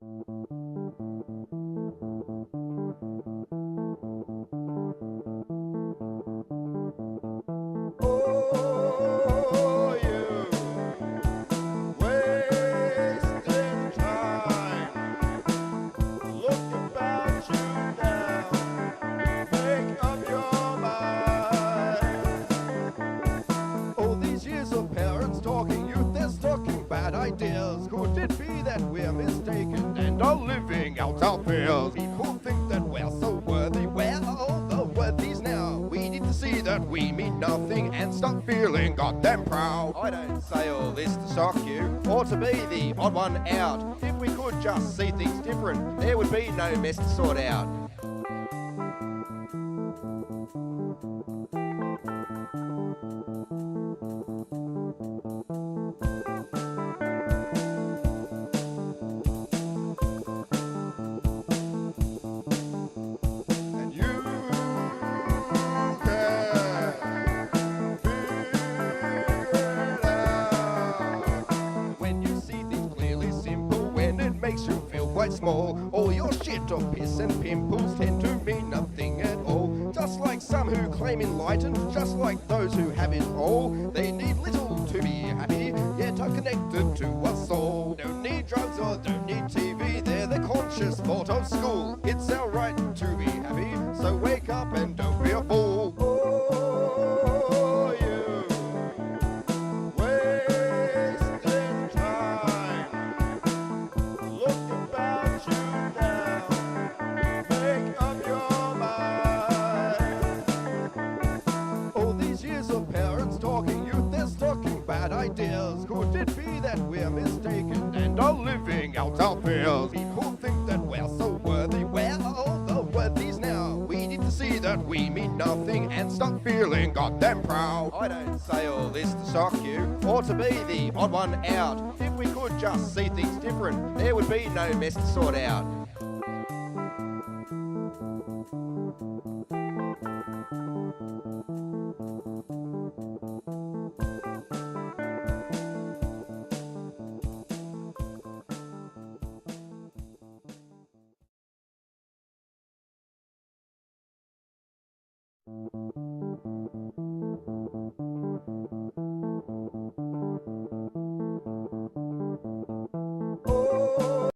Oh, you wasting time. Look about you now. Make up your mind. All these years of parents talking, youth that's talking bad ideas. Could it be that we're mistaken and are living out our fears? People think that we're so worthy. Where are all the worthies now? We need to see that we mean nothing and stop feeling goddamn proud. I don't say all this to shock you or to be the odd one out. If we could just see things different, there would be no mess to sort out. And you can figure it out. When you see things clearly simple, when it makes you feel quite small, all your shit of piss and pimples tend to mean nothing at all. Just like some who claim enlightened, just like those who have it all, they need little to be happy, yet are connected to us all. Don't need drugs or don't need TV, they're the conscious thought of school. It's our right to be happy, so wake up and don't be a fool. Oh, you wasting time. Look about you now. Make up your mind. All these years of parents talking, youth that's talking bad ideas. Could it be that we're mistaken and are living out our fears? People think that we're so worthy. Where are all the worthies now? We need to see that we mean nothing and stop feeling goddamn proud. I don't say all this to shock you or to be the odd one out. If we could just see things different, there would be no mess to sort out.